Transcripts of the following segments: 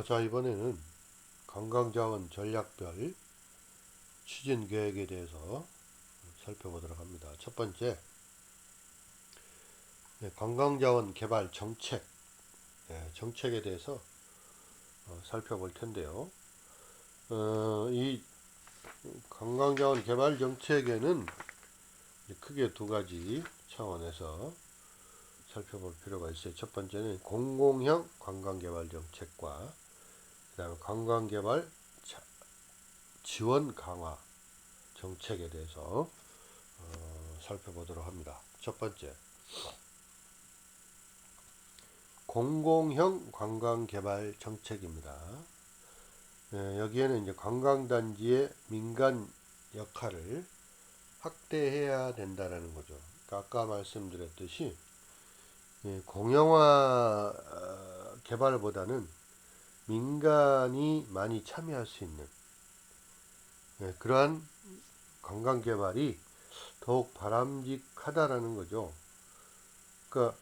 자, 이번에는 관광자원 전략별 추진 계획에 대해서 살펴보도록 합니다. 첫 번째, 관광자원 개발 정책, 정책에 대해서 살펴볼 텐데요. 이 관광자원 개발 정책에는 크게 두 가지 차원에서 살펴볼 필요가 있어요. 첫 번째는 공공형 관광개발 정책과 그 다음에 관광개발 지원 강화 정책에 대해서 살펴보도록 합니다. 첫 번째, 공공형 관광개발 정책입니다. 여기에는 이제 관광단지의 민간 역할을 확대해야 된다라는 거죠. 그러니까 아까 말씀드렸듯이 공영화 개발보다는 민간이 많이 참여할 수 있는 그러한 관광개발이 더욱 바람직하다라는 거죠. 그러니까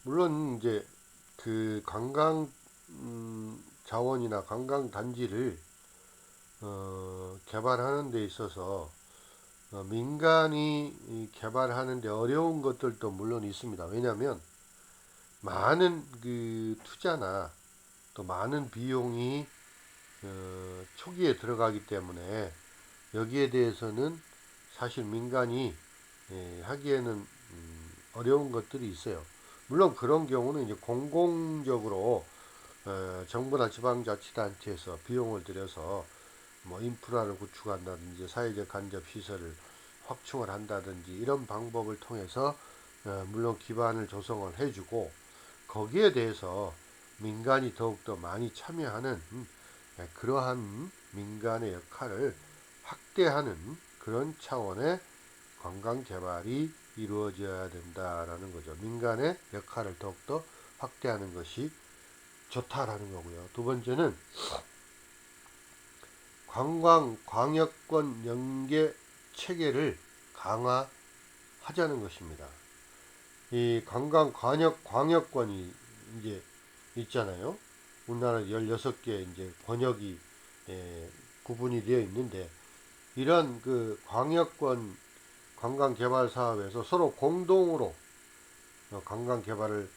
물론 이제 그 관광 자원이나 관광 단지를 개발하는 데 있어서 민간이 개발하는 데 어려운 것들도 물론 있습니다. 왜냐하면 많은 그 투자나 또 많은 비용이 초기에 들어가기 때문에 여기에 대해서는 사실 민간이 하기에는 어려운 것들이 있어요. 물론 그런 경우는 이제 공공적으로 정부나 지방자치단체에서 비용을 들여서 뭐 인프라를 구축한다든지 사회적 간접 시설을 확충을 한다든지 이런 방법을 통해서 물론 기반을 조성을 해주고 거기에 대해서 민간이 더욱더 많이 참여하는 그러한 민간의 역할을 확대하는 그런 차원의 관광 개발이 이루어져야 된다라는 거죠. 민간의 역할을 더욱더 확대하는 것이 좋다라는 거고요. 두 번째는 관광 광역권 연계 체계를 강화하자는 것입니다. 이 관광 광역권이 이제 있잖아요. 우리나라 16개 이제 번역이 구분이 되어 있는데 이런 그 광역권 관광 개발 사업에서 서로 공동으로 관광 개발을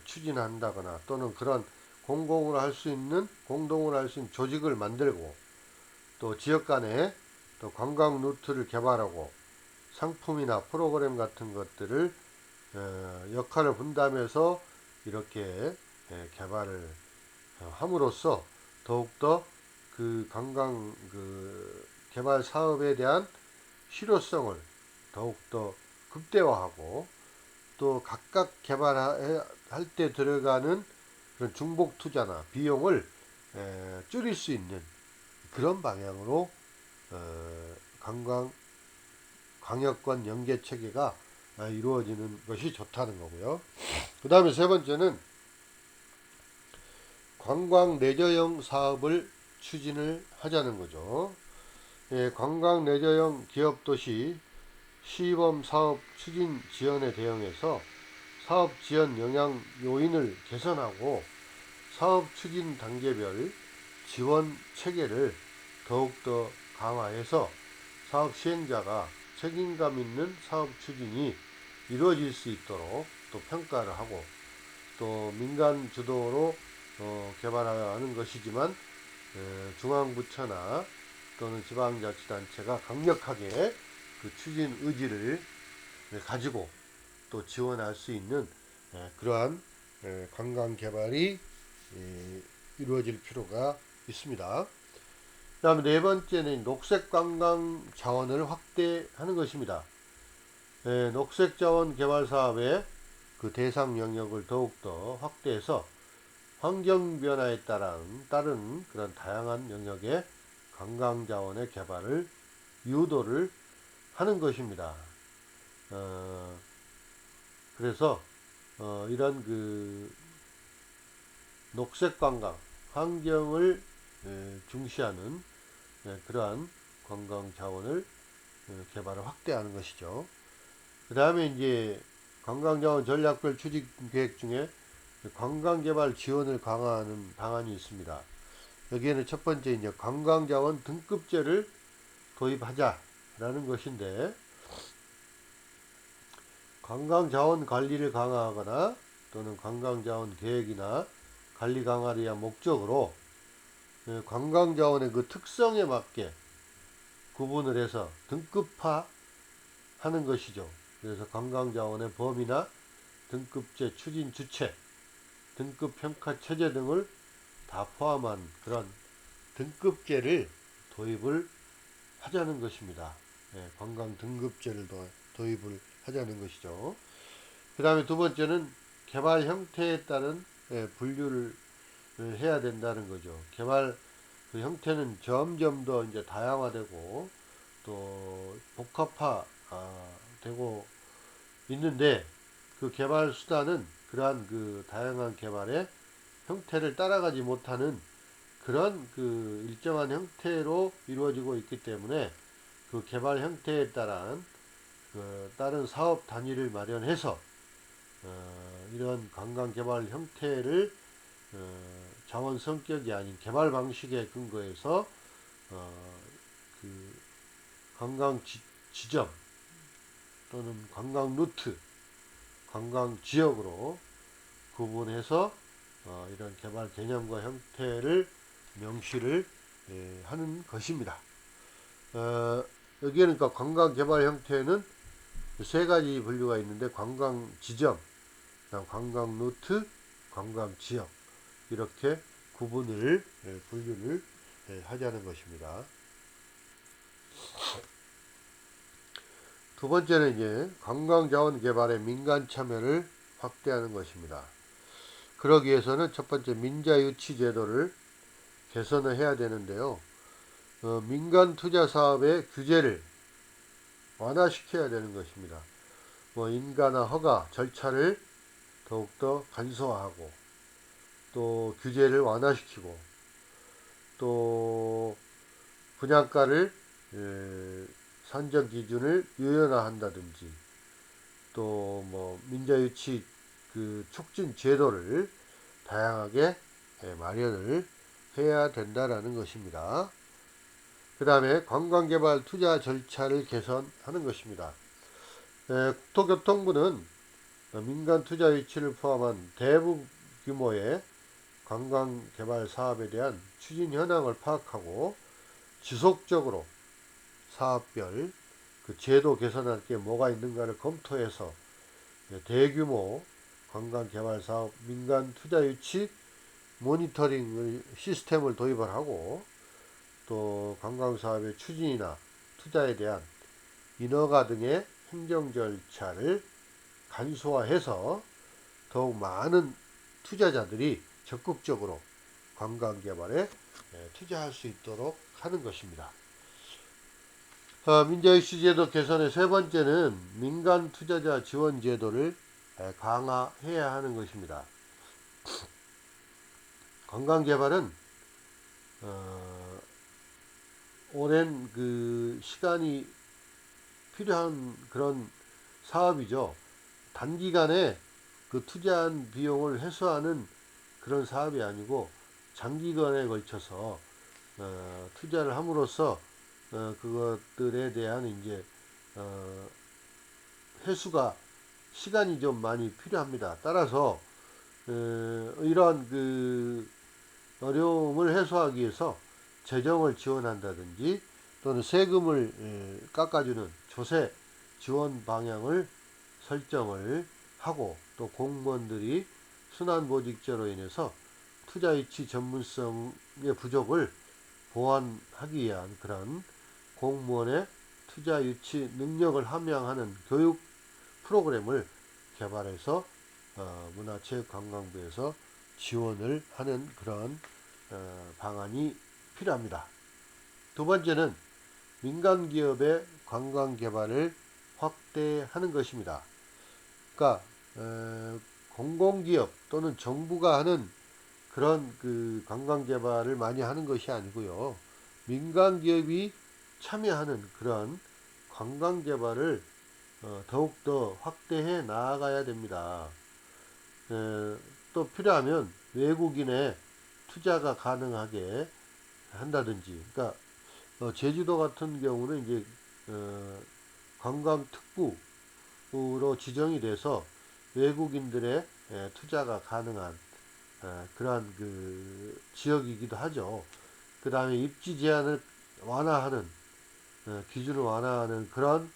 추진한다거나 또는 그런 공동으로 할 수 있는 조직을 만들고 또 지역 간에 또 관광 루트를 개발하고 상품이나 프로그램 같은 것들을 역할을 분담해서 이렇게 개발을 함으로써 더욱더 그 관광 그 개발 사업에 대한 실효성을 더욱더 극대화하고 또 각각 개발할 때 들어가는 그런 중복 투자나 비용을 줄일 수 있는 그런 방향으로 관광 광역권 연계 체계가 이루어지는 것이 좋다는 거고요. 그 다음에 세 번째는 관광 레저형 사업을 추진을 하자는 거죠. 관광 레저형 기업도시 시범 사업 추진 지원에 대응해서 사업 지원 영향 요인을 개선하고 사업 추진 단계별 지원 체계를 더욱더 강화해서 사업 시행자가 책임감 있는 사업 추진이 이루어질 수 있도록 또 평가를 하고 또 민간 주도로 개발하는 것이지만 중앙부처나 또는 지방자치단체가 강력하게 그 추진 의지를 가지고 또 지원할 수 있는 그러한 관광 개발이 이루어질 필요가 있습니다. 그 다음에 네 번째는 녹색 관광 자원을 확대하는 것입니다. 녹색 자원 개발 사업의 그 대상 영역을 더욱더 확대해서 환경 변화에 따른 그런 다양한 영역의 관광 자원의 개발을 유도를 하는 것입니다. 그래서 이런 그 녹색 관광, 환경을 중시하는 그러한 관광 자원을 개발을 확대하는 것이죠. 그 다음에 이제 관광자원 전략별 추진 계획 중에 관광개발 지원을 강화하는 방안이 있습니다. 여기에는 첫 번째 이제 관광자원 등급제를 도입하자라는 것인데, 관광자원 관리를 강화하거나 또는 관광자원 계획이나 관리 강화를 위한 목적으로 관광자원의 그 특성에 맞게 구분을 해서 등급화하는 것이죠. 그래서 관광자원의 범위나 등급제 추진 주체, 등급평가 체제 등을 다 포함한 그런 등급제를 도입을 하자는 것입니다. 관광 등급제를 도입을 하자는 것이죠. 그 다음에 두 번째는 개발 형태에 따른 분류를 해야 된다는 거죠. 개발 그 형태는 점점 더 이제 다양화되고 또 복합화되고 있는데, 그 개발 수단은 그러한 그 다양한 개발의 형태를 따라가지 못하는 그런 그 일정한 형태로 이루어지고 있기 때문에, 그 개발 형태에 따른 다른 사업 단위를 마련해서 이런 관광 개발 형태를 자원 성격이 아닌 개발 방식에 근거해서 그 관광 지점 또는 관광 루트, 관광 지역으로 구분해서 이런 개발 개념과 형태를 명시를 하는 것입니다. 여기에는 그러니까 관광 개발 형태는 세 가지 분류가 있는데, 관광 지점, 관광 루트, 관광 지역, 이렇게 구분을 분류를 하자는 것입니다. 두 번째는 이제 관광자원 개발의 민간 참여를 확대하는 것입니다. 그러기 위해서는 첫 번째 민자유치 제도를 개선을 해야 되는데요. 민간 투자 사업의 규제를 완화시켜야 되는 것입니다. 인가나 허가 절차를 더욱더 간소화하고, 또 규제를 완화시키고, 또 분양가를 산정 기준을 유연화한다든지, 또 민자유치 그 촉진 제도를 다양하게 마련을 해야 된다라는 것입니다. 그 다음에 관광개발 투자 절차를 개선하는 것입니다. 국토교통부는 민간 투자 유치를 포함한 대규모의 관광개발 사업에 대한 추진 현황을 파악하고 지속적으로 사업별 그 제도 개선할 게 뭐가 있는가를 검토해서 대규모 관광개발 사업 민간 투자 유치 모니터링 시스템을 도입을 하고, 또 관광사업의 추진이나 투자에 대한 인허가 등의 행정 절차를 간소화해서 더욱 많은 투자자들이 적극적으로 관광개발에 투자할 수 있도록 하는 것입니다. 민자유치 제도 개선의 세 번째는 민간 투자자 지원 제도를 강화해야 하는 것입니다. 관광개발은 오랜 그 시간이 필요한 그런 사업이죠. 단기간에 그 투자한 비용을 회수하는 그런 사업이 아니고, 장기간에 걸쳐서 투자를 함으로써 그것들에 대한 이제 회수가 시간이 좀 많이 필요합니다. 따라서 이러한 그 어려움을 해소하기 위해서 재정을 지원한다든지, 또는 세금을 깎아주는 조세 지원 방향을 설정을 하고, 또 공무원들이 순환보직제로 인해서 투자유치 전문성의 부족을 보완하기 위한 그런 공무원의 투자유치 능력을 함양하는 교육 프로그램을 개발해서 문화체육관광부에서 지원을 하는 그런 방안이 필요합니다. 두 번째는 민간기업의 관광개발을 확대하는 것입니다. 그러니까 공공기업 또는 정부가 하는 그런 그 관광개발을 많이 하는 것이 아니고요, 민간기업이 참여하는 그런 관광 개발을 더욱더 확대해 나아가야 됩니다. 또 필요하면 외국인의 투자가 가능하게 한다든지, 그러니까 제주도 같은 경우는 이제 관광 특구로 지정이 돼서 외국인들의 투자가 가능한 그러한 그 지역이기도 하죠. 그 다음에 입지 제한을 완화하는 기준을 완화하는 그런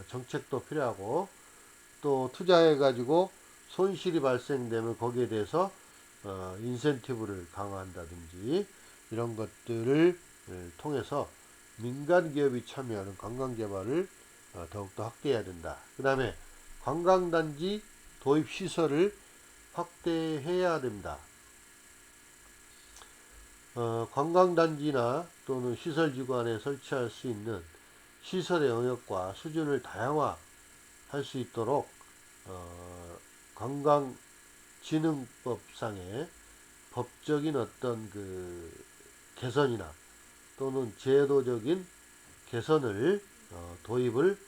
정책도 필요하고, 또 투자해 가지고 손실이 발생되면 거기에 대해서 인센티브를 강화한다든지 이런 것들을 통해서 민간 기업이 참여하는 관광 개발을 더욱더 확대해야 된다. 그 다음에 관광단지 도입 시설을 확대해야 됩니다. 관광단지나 또는 시설지구안에 설치할 수 있는 시설의 영역과 수준을 다양화할 수 있도록 관광진흥법상의 법적인 어떤 그 개선이나 또는 제도적인 개선을 도입을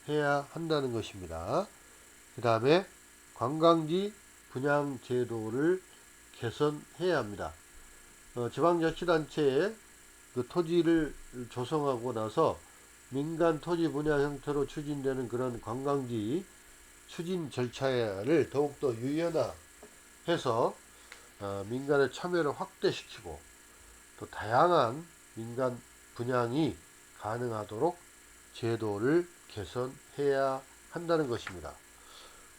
해야 한다는 것입니다. 그 다음에 관광지 분양 제도를 개선해야 합니다. 지방자치단체에 그 토지를 조성하고 나서 민간 토지 분양 형태로 추진되는 그런 관광지 추진 절차를 더욱더 유연화해서 민간의 참여를 확대시키고 또 다양한 민간 분양이 가능하도록 제도를 개선해야 한다는 것입니다.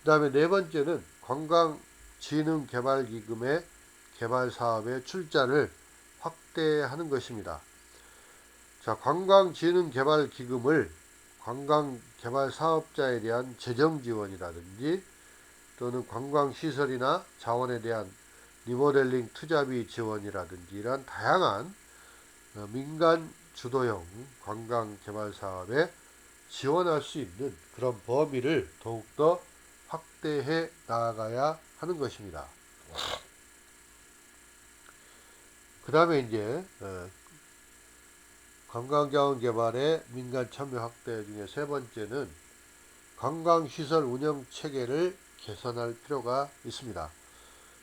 그 다음에 네 번째는 관광진흥개발기금의 개발사업의 출자를 확대하는 것입니다. 자, 관광진흥개발기금을 관광개발사업자에 대한 재정지원이라든지 또는 관광시설이나 자원에 대한 리모델링 투자비 지원이라든지 이런 다양한 민간 주도형 관광개발사업에 지원할 수 있는 그런 범위를 더욱더 확대해 나아가야 하는 것입니다. 그 다음에 이제 관광자원 개발의 민간 참여 확대 중에 세 번째는 관광시설 운영 체계를 개선할 필요가 있습니다.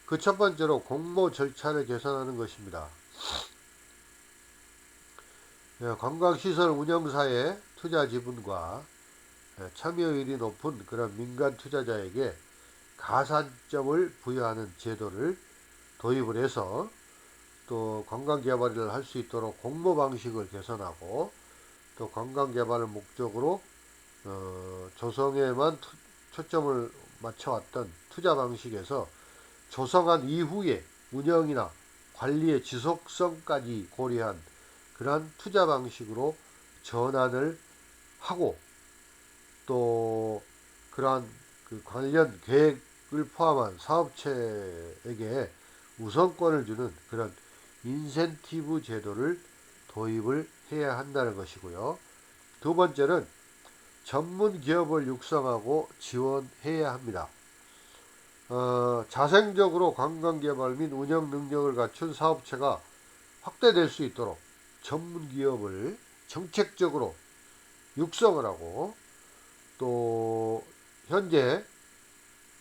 그 첫 번째로 공모 절차를 개선하는 것입니다. 관광시설 운영사의 투자 지분과 참여율이 높은 그런 민간 투자자에게 가산점을 부여하는 제도를 도입을 해서 또 관광개발을 할 수 있도록 공모 방식을 개선하고, 또 관광개발을 목적으로 조성에만 초점을 맞춰왔던 투자 방식에서 조성한 이후에 운영이나 관리의 지속성까지 고려한 그러한 투자 방식으로 전환을 하고, 또 그러한 그 관련 계획을 포함한 사업체에게 우선권을 주는 그런 인센티브 제도를 도입을 해야 한다는 것이고요. 두 번째는 전문 기업을 육성하고 지원해야 합니다. 자생적으로 관광개발 및 운영 능력을 갖춘 사업체가 확대될 수 있도록 전문 기업을 정책적으로 육성을 하고, 또 현재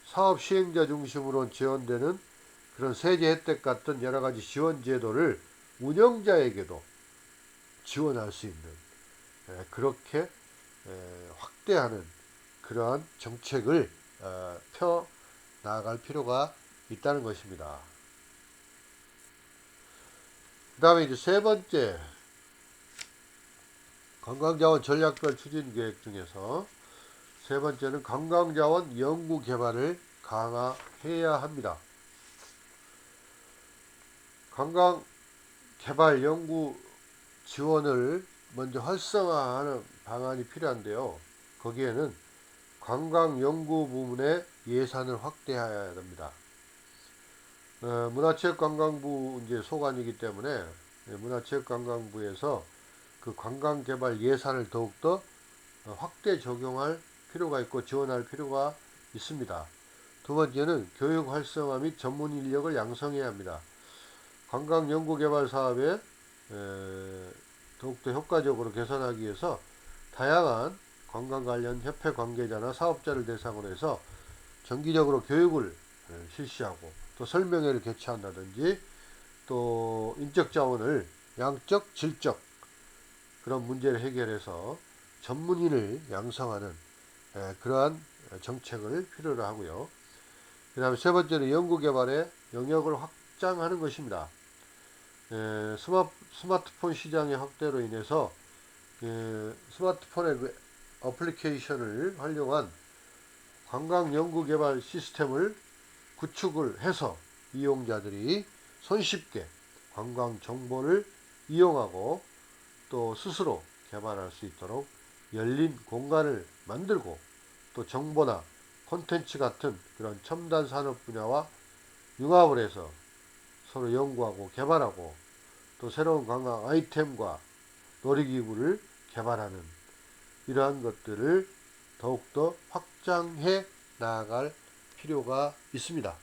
사업 시행자 중심으로 지원되는 그런 세제 혜택 같은 여러 가지 지원 제도를 운영자에게도 지원할 수 있는 그렇게 확대하는 그러한 정책을 펴 나아갈 필요가 있다는 것입니다. 그 다음에 이제 세 번째, 관광자원 전략별 추진 계획 중에서 세 번째는 관광자원 연구 개발을 강화해야 합니다. 관광 개발 연구 지원을 먼저 활성화하는 방안이 필요한데요. 거기에는 관광 연구 부문의 예산을 확대해야 됩니다. 문화체육관광부 이제 소관이기 때문에 문화체육관광부에서 그 관광 개발 예산을 더욱더 확대 적용할 필요가 있고 지원할 필요가 있습니다. 두 번째는 교육 활성화 및 전문 인력을 양성해야 합니다. 관광 연구 개발 사업에 더욱더 효과적으로 개선하기 위해서 다양한 관광 관련 협회 관계자나 사업자를 대상으로 해서 정기적으로 교육을 실시하고 또 설명회를 개최한다든지 또 인적 자원을 양적, 질적 그런 문제를 해결해서 전문인을 양성하는 그러한 정책을 필요로 하고요. 그 다음에 세 번째는 연구개발의 영역을 확장하는 것입니다. 스마트폰 시장의 확대로 인해서 스마트폰의 어플리케이션을 활용한 관광 연구개발 시스템을 구축을 해서 이용자들이 손쉽게 관광 정보를 이용하고 또 스스로 개발할 수 있도록 열린 공간을 만들고 또 정보나 콘텐츠 같은 그런 첨단 산업 분야와 융합을 해서 서로 연구하고 개발하고 또 새로운 관광 아이템과 놀이기구를 개발하는 이러한 것들을 더욱더 확장해 나아갈 필요가 있습니다.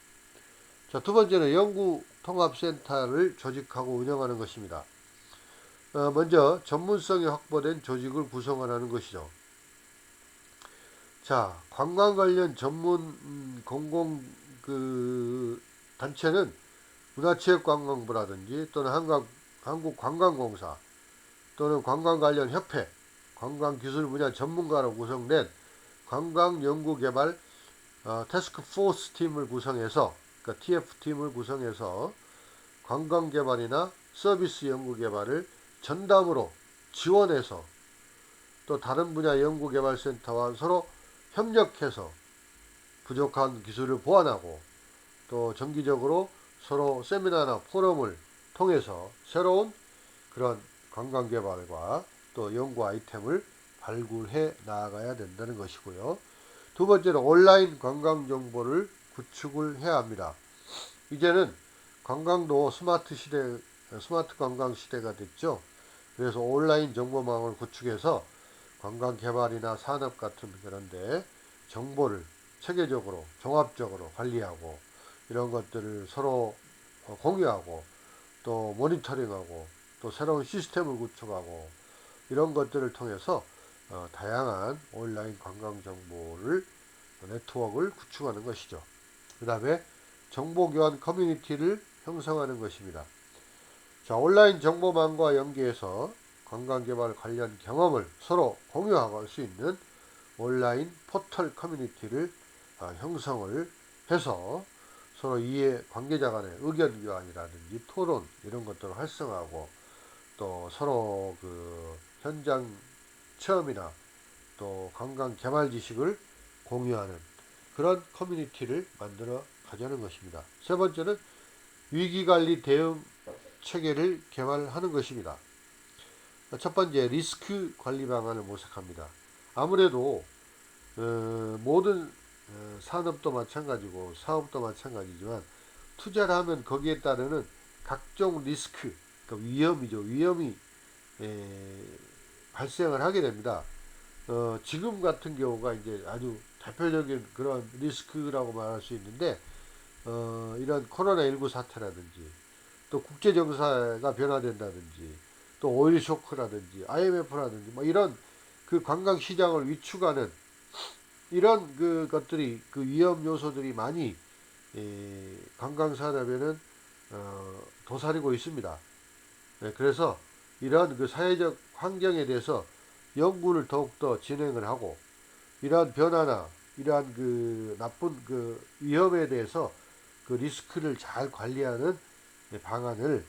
자, 두 번째는 연구통합센터를 조직하고 운영하는 것입니다. 먼저 전문성이 확보된 조직을 구성하는 것이죠. 자, 관광 관련 전문 공공 단체는 문화체육관광부라든지 또는 한국관광공사 또는 관광 관련 협회, 관광기술 분야 전문가로 구성된 관광연구개발 태스크포스 팀을 구성해서 그러니까 TF팀을 구성해서 관광개발이나 서비스 연구개발을 전담으로 지원해서 또 다른 분야 연구개발센터와 서로 협력해서 부족한 기술을 보완하고 또 정기적으로 서로 세미나나 포럼을 통해서 새로운 그런 관광개발과 또 연구 아이템을 발굴해 나아가야 된다는 것이고요. 두 번째는 온라인 관광 정보를 구축을 해야 합니다. 이제는 관광도 스마트 관광 시대가 됐죠. 그래서 온라인 정보망을 구축해서 관광 개발이나 산업 같은 그런데 정보를 체계적으로 종합적으로 관리하고 이런 것들을 서로 공유하고 또 모니터링하고 또 새로운 시스템을 구축하고 이런 것들을 통해서 다양한 온라인 관광 정보를 네트워크를 구축하는 것이죠. 그 다음에 정보교환 커뮤니티를 형성하는 것입니다. 자, 온라인 정보망과 연계해서 관광개발 관련 경험을 서로 공유할 수 있는 온라인 포털 커뮤니티를 형성을 해서 서로 이해 관계자 간의 의견 교환이라든지 토론 이런 것들을 활성화하고 또 서로 그 현장 체험이나 또 관광 개발 지식을 공유하는 그런 커뮤니티를 만들어 가자는 것입니다. 세 번째는 위기관리 대응 체계를 개발하는 것입니다. 첫 번째 리스크 관리 방안을 모색합니다. 아무래도 모든 산업도 마찬가지고 사업도 마찬가지지만 투자를 하면 거기에 따르는 각종 리스크, 그러니까 위험이죠. 위험이 발생을 하게 됩니다. 지금 같은 경우가 이제 아주 대표적인 그런 리스크라고 말할 수 있는데 이런 코로나19 사태라든지 또 국제정세가 변화된다든지 또 오일 쇼크라든지 IMF라든지 뭐 이런 그 관광 시장을 위축하는 이런 그 것들이 그 위험 요소들이 많이 관광 산업에는 도사리고 있습니다. 그래서 이러한 그 사회적 환경에 대해서 연구를 더욱더 진행을 하고 이러한 변화나 이러한 그 나쁜 그 위험에 대해서 그 리스크를 잘 관리하는 방안을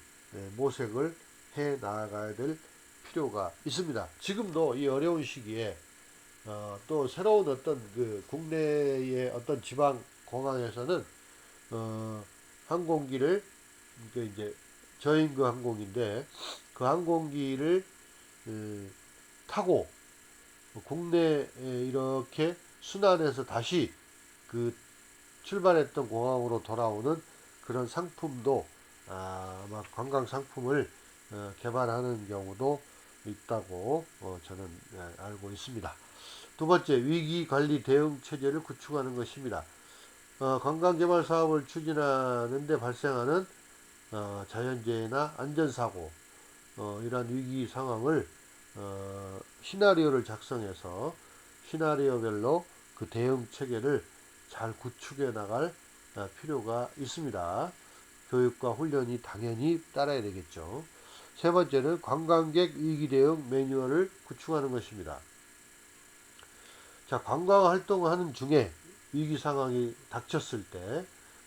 모색을 해 나가야 될 필요가 있습니다. 지금도 이 어려운 시기에 또 새로운 어떤 그 국내의 어떤 지방 공항에서는 항공기를 그 이제 저인그 항공인데 그 항공기를 타고 국내에 이렇게 순환해서 다시 그 출발했던 공항으로 돌아오는 그런 상품도 아마 관광 상품을 개발하는 경우도 있다고 저는 알고 있습니다. 두 번째, 위기관리 대응 체제를 구축하는 것입니다. 관광개발 사업을 추진하는 데 발생하는 자연재해나 안전사고 이러한 위기 상황을 시나리오를 작성해서 시나리오별로 그 대응 체계를 잘 구축해 나갈 필요가 있습니다. 교육과 훈련이 당연히 따라야 되겠죠. 세 번째는 관광객 위기 대응 매뉴얼을 구축하는 것입니다. 자, 관광 활동을 하는 중에 위기 상황이 닥쳤을 때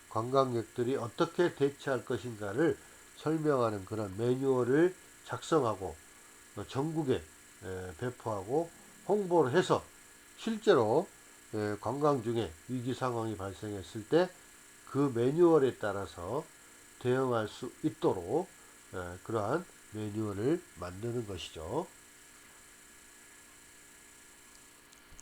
관광객들이 어떻게 대처할 것인가를 설명하는 그런 매뉴얼을 작성하고 전국에 배포하고 홍보를 해서 실제로 관광 중에 위기 상황이 발생했을 때 그 매뉴얼에 따라서 대응할 수 있도록 그러한 매뉴얼을 만드는 것이죠.